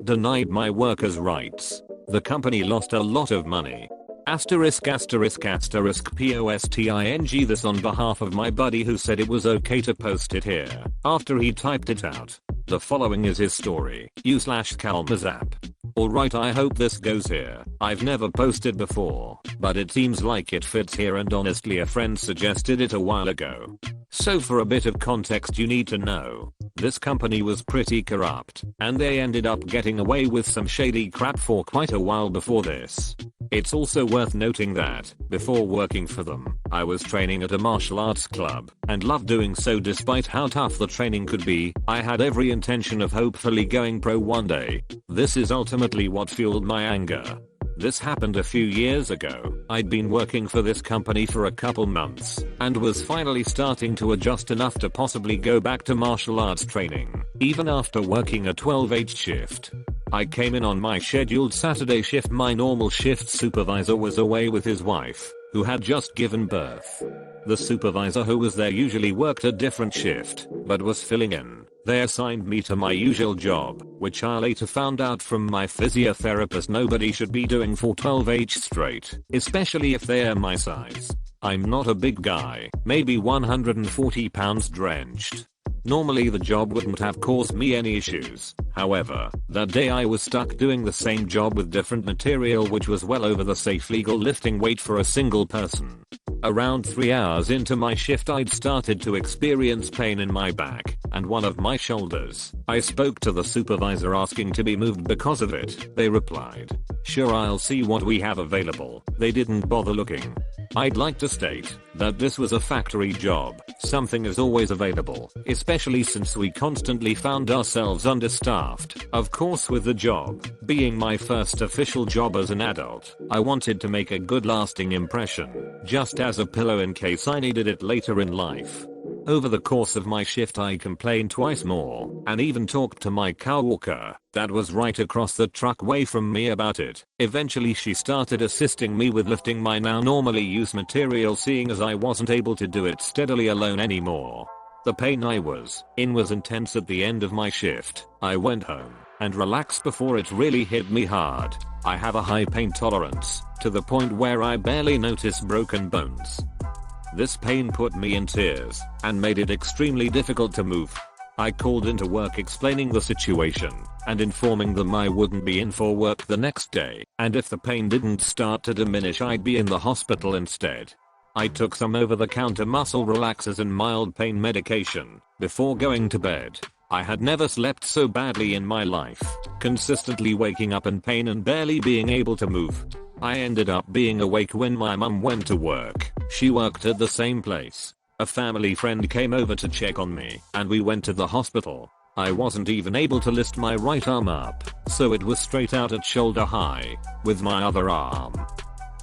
denied my workers' rights. The company lost a lot of money. Asterisk asterisk asterisk posting this on behalf of my buddy who said it was okay to post it here after he typed it out. The following is his story. U/Kalmazap. Alright, I hope this goes here. I've never posted before, but it seems like it fits here, and honestly a friend suggested it a while ago. So for a bit of context, you need to know this company was pretty corrupt, and they ended up getting away with some shady crap for quite a while before this. It's also worth noting that, before working for them, I was training at a martial arts club, and loved doing so despite how tough the training could be. I had every intention of hopefully going pro one day. This is ultimately what fueled my anger. This happened a few years ago. I'd been working for this company for a couple months, and was finally starting to adjust enough to possibly go back to martial arts training, even after working a 12-hour shift. I came in on my scheduled Saturday shift. My normal shift supervisor was away with his wife, who had just given birth. The supervisor who was there usually worked a different shift, but was filling in. They assigned me to my usual job, which I later found out from my physiotherapist nobody should be doing for 12 hours straight, especially if they are my size. I'm not a big guy, maybe 140 pounds drenched. Normally the job wouldn't have caused me any issues. However, that day I was stuck doing the same job with different material which was well over the safe legal lifting weight for a single person. Around 3 hours into my shift I'd started to experience pain in my back and one of my shoulders. I spoke to the supervisor asking to be moved because of it. They replied, "Sure, I'll see what we have available." They didn't bother looking. I'd like to state that this was a factory job. Something is always available, especially since we constantly found ourselves understaffed. Of course, with the job being my first official job as an adult, I wanted to make a good lasting impression, just as a pillow in case I needed it later in life. Over the course of my shift I complained twice more, and even talked to my coworker that was right across the truckway from me about it. Eventually she started assisting me with lifting my now normally used material, seeing as I wasn't able to do it steadily alone anymore. The pain I was in was intense. At the end of my shift, I went home and relaxed before it really hit me hard. I have a high pain tolerance, to the point where I barely notice broken bones. This pain put me in tears and made it extremely difficult to move. I called into work explaining the situation and informing them I wouldn't be in for work the next day, and if the pain didn't start to diminish I'd be in the hospital instead. I took some over-the-counter muscle relaxers and mild pain medication before going to bed. I had never slept so badly in my life, consistently waking up in pain and barely being able to move. I ended up being awake when my mum went to work. She worked at the same place. A family friend came over to check on me, and we went to the hospital. I wasn't even able to lift my right arm up, so it was straight out at shoulder high, with my other arm.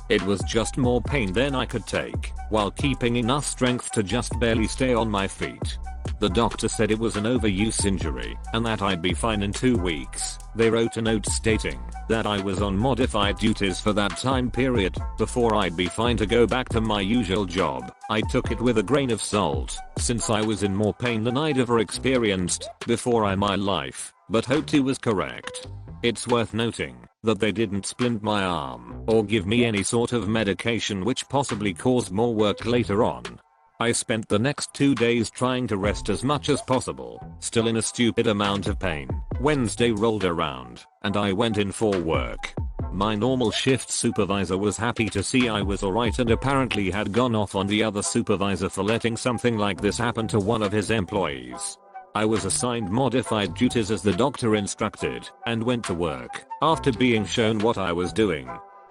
It was just more pain than I could take, while keeping enough strength to just barely stay on my feet. The doctor said it was an overuse injury, and that I'd be fine in 2 weeks. They wrote a note stating that I was on modified duties for that time period, before I'd be fine to go back to my usual job. I took it with a grain of salt, since I was in more pain than I'd ever experienced before in my life, but hoped he was correct. It's worth noting that they didn't splint my arm or give me any sort of medication which possibly caused more work later on. I spent the next 2 days trying to rest as much as possible, still in a stupid amount of pain. Wednesday rolled around, and I went in for work. My normal shift supervisor was happy to see I was alright and apparently had gone off on the other supervisor for letting something like this happen to one of his employees. I was assigned modified duties as the doctor instructed, and went to work after being shown what I was doing.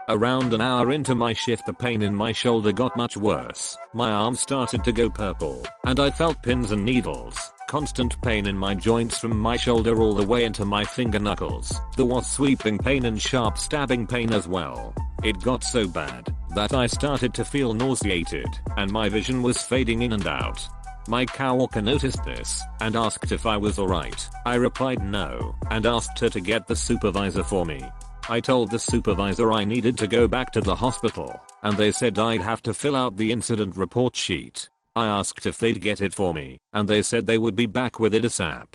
Around an hour into my shift the pain in my shoulder got much worse. My arm started to go purple, and I felt pins and needles. Constant pain in my joints from my shoulder all the way into my finger knuckles. There was sweeping pain and sharp stabbing pain as well. It got so bad that I started to feel nauseated, and my vision was fading in and out. My coworker noticed this and asked if I was alright. I replied no, and asked her to get the supervisor for me. I told the supervisor I needed to go back to the hospital, and they said I'd have to fill out the incident report sheet. I asked if they'd get it for me, and they said they would be back with it ASAP.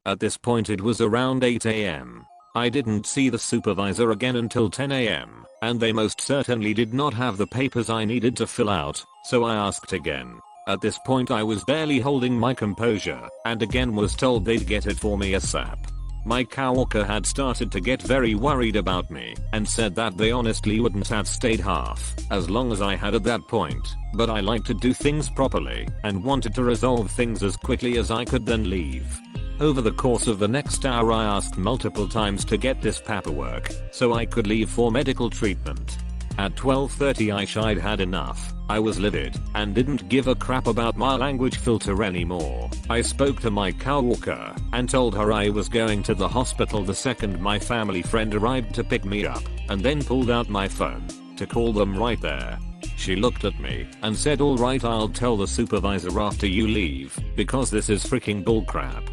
At this point it was around 8 AM. I didn't see the supervisor again until 10 AM, and they most certainly did not have the papers I needed to fill out, so I asked again. At this point I was barely holding my composure, and again was told they'd get it for me ASAP. My coworker had started to get very worried about me, and said that they honestly wouldn't have stayed half as long as I had at that point, but I like to do things properly, and wanted to resolve things as quickly as I could then leave. Over the course of the next hour I asked multiple times to get this paperwork, so I could leave for medical treatment. At 12:30 I'd had enough. I was livid, and didn't give a crap about my language filter anymore. I spoke to my coworker, and told her I was going to the hospital the second my family friend arrived to pick me up, and then pulled out my phone to call them right there. She looked at me, and said alright, I'll tell the supervisor after you leave, because this is freaking bullcrap.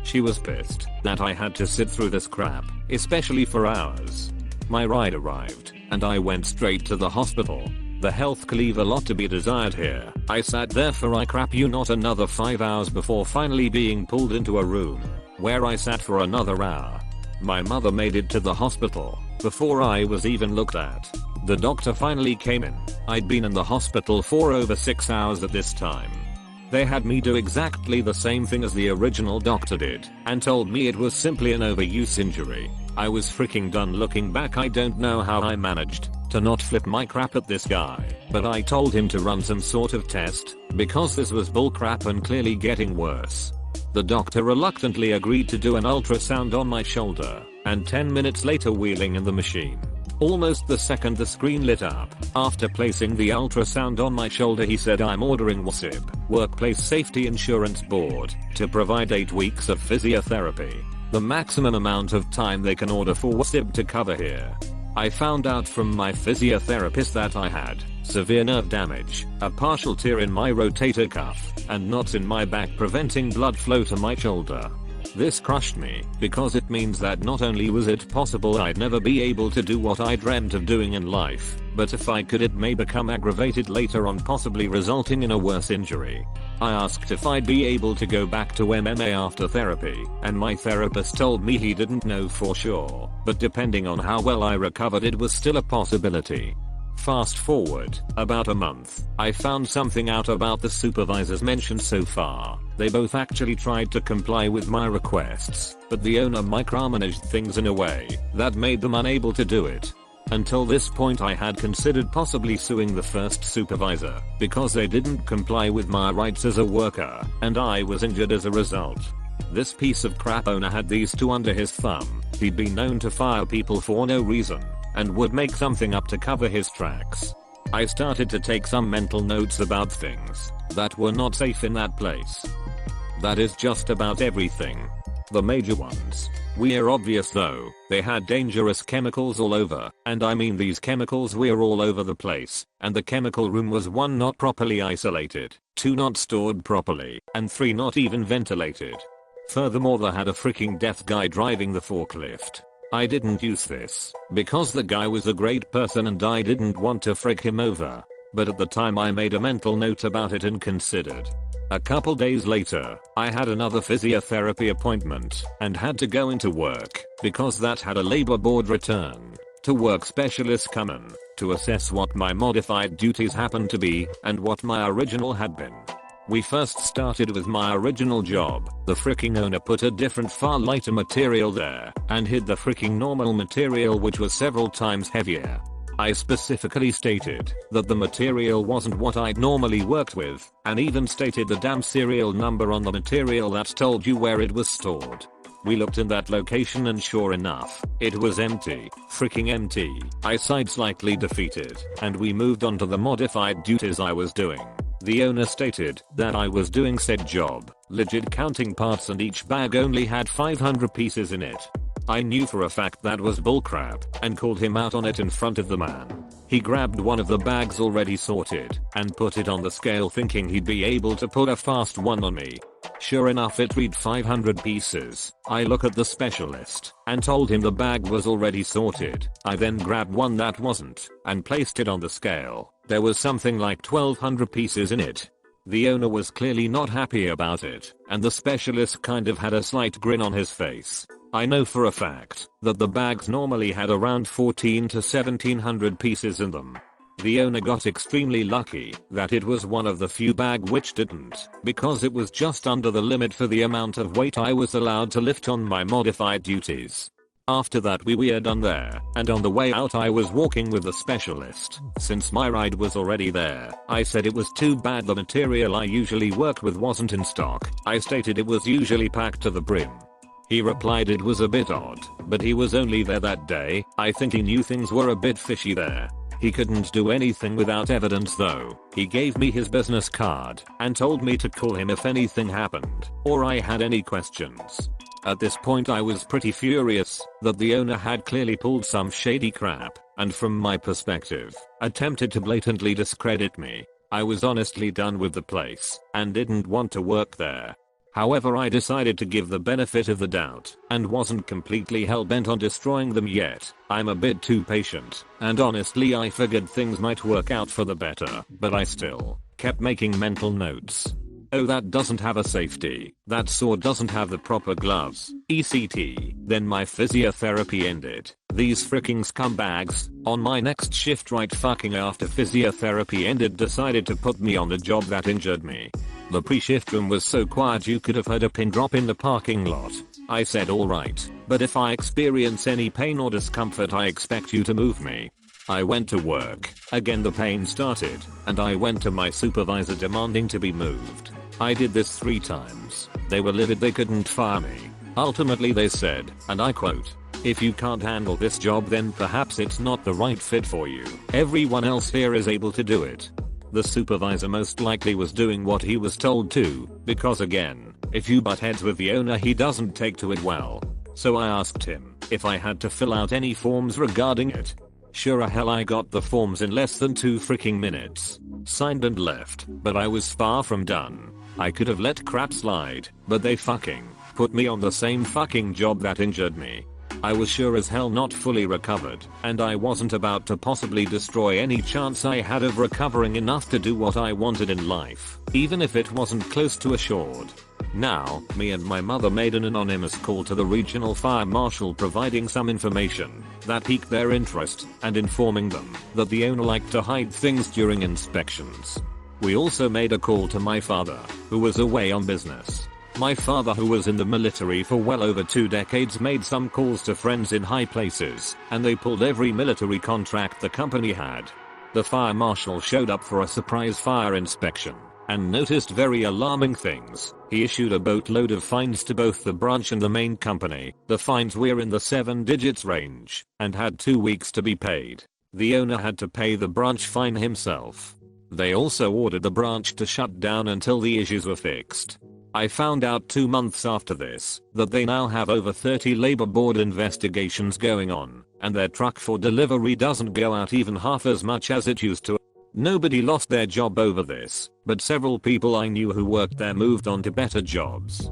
She was pissed that I had to sit through this crap, especially for hours. My ride arrived, and I went straight to the hospital. The health leave a lot to be desired here. I sat there for not another 5 hours before finally being pulled into a room, where I sat for another hour. My mother made it to the hospital before I was even looked at. The doctor finally came in. I'd been in the hospital for over 6 hours at this time. They had me do exactly the same thing as the original doctor did, and told me it was simply an overuse injury. I was freaking done. Looking back, I don't know how I managed to not flip my crap at this guy, but I told him to run some sort of test, because this was bullcrap and clearly getting worse. The doctor reluctantly agreed to do an ultrasound on my shoulder, and 10 minutes later wheeling in the machine. Almost the second the screen lit up, after placing the ultrasound on my shoulder, he said, I'm ordering WSIB, Workplace Safety Insurance Board, to provide 8 weeks of physiotherapy. The maximum amount of time they can order for WSIB to cover here. I found out from my physiotherapist that I had severe nerve damage, a partial tear in my rotator cuff, and knots in my back preventing blood flow to my shoulder. This crushed me, because it means that not only was it possible I'd never be able to do what I dreamt of doing in life, but if I could it may become aggravated later on, possibly resulting in a worse injury. I asked if I'd be able to go back to MMA after therapy, and my therapist told me he didn't know for sure, but depending on how well I recovered it was still a possibility. Fast forward about a month, I found something out about the supervisors mentioned so far. They both actually tried to comply with my requests, but the owner micromanaged things in a way that made them unable to do it. Until this point I had considered possibly suing the first supervisor, because they didn't comply with my rights as a worker, and I was injured as a result. This piece of crap owner had these two under his thumb. He'd been known to fire people for no reason, and would make something up to cover his tracks. I started to take some mental notes about things that were not safe in that place. That is just about everything. The major ones were obvious though. They had dangerous chemicals all over, and I mean these chemicals were all over the place, and the chemical room was 1 not properly isolated, 2 not stored properly, and 3 not even ventilated. Furthermore, they had a freaking deaf guy driving the forklift. I didn't use this, because the guy was a great person and I didn't want to frick him over. But at the time I made a mental note about it and considered. A couple days later, I had another physiotherapy appointment, and had to go into work, because that had a labor board return to work specialist come in, to assess what my modified duties happened to be, and what my original had been. We first started with my original job. The freaking owner put a different far lighter material there, and hid the freaking normal material which was several times heavier. I specifically stated that the material wasn't what I'd normally worked with, and even stated the damn serial number on the material that told you where it was stored. We looked in that location and sure enough, it was empty, freaking empty. I sighed slightly defeated, and we moved on to the modified duties I was doing. The owner stated that I was doing said job, legit counting parts, and each bag only had 500 pieces in it. I knew for a fact that was bullcrap, and called him out on it in front of the man. He grabbed one of the bags already sorted, and put it on the scale thinking he'd be able to put a fast one on me. Sure enough, it read 500 pieces. I look at the specialist, and told him the bag was already sorted. I then grabbed one that wasn't, and placed it on the scale. There was something like 1200 pieces in it. The owner was clearly not happy about it, and the specialist kind of had a slight grin on his face. I know for a fact that the bags normally had around 14 to 1700 pieces in them. The owner got extremely lucky that it was one of the few bag which didn't, because it was just under the limit for the amount of weight I was allowed to lift on my modified duties. After that we were done there, and on the way out I was walking with the specialist. Since my ride was already there, I said it was too bad the material I usually worked with wasn't in stock. I stated it was usually packed to the brim. He replied it was a bit odd, but he was only there that day. I think he knew things were a bit fishy there. He couldn't do anything without evidence though. He gave me his business card and told me to call him if anything happened or I had any questions. At this point I was pretty furious that the owner had clearly pulled some shady crap and from my perspective, attempted to blatantly discredit me. I was honestly done with the place and didn't want to work there. However, I decided to give the benefit of the doubt and wasn't completely hell-bent on destroying them yet. I'm a bit too patient, and honestly I figured things might work out for the better, but I still kept making mental notes. Oh, that doesn't have a safety. That saw doesn't have the proper gloves. ECT. Then my physiotherapy ended. These freaking scumbags, on my next shift right fucking after physiotherapy ended, decided to put me on the job that injured me. The pre-shift room was so quiet you could have heard a pin drop in the parking lot. I said alright, but if I experience any pain or discomfort I expect you to move me. I went to work. Again the pain started, and I went to my supervisor demanding to be moved. I did this 3 times. They were livid, they couldn't fire me. Ultimately they said, and I quote, "If you can't handle this job then perhaps it's not the right fit for you. Everyone else here is able to do it." The supervisor most likely was doing what he was told to, because again, if you butt heads with the owner he doesn't take to it well. So I asked him if I had to fill out any forms regarding it. Sure hell I got the forms in less than 2 freaking minutes. Signed and left, but I was far from done. I could have let crap slide, but they fucking put me on the same fucking job that injured me. I was sure as hell not fully recovered, and I wasn't about to possibly destroy any chance I had of recovering enough to do what I wanted in life, even if it wasn't close to assured. Now, me and my mother made an anonymous call to the regional fire marshal providing some information that piqued their interest and informing them that the owner liked to hide things during inspections. We also made a call to my father, who was away on business. My father, who was in the military for well over 2 decades, made some calls to friends in high places, and they pulled every military contract the company had. The fire marshal showed up for a surprise fire inspection and noticed very alarming things. He issued a boatload of fines to both the branch and the main company. The fines were in the 7 digits range and had 2 weeks to be paid. The owner had to pay the branch fine himself. They also ordered the branch to shut down until the issues were fixed. I found out 2 months after this that they now have over 30 labor board investigations going on, and their truck for delivery doesn't go out even half as much as it used to. Nobody lost their job over this, but several people I knew who worked there moved on to better jobs.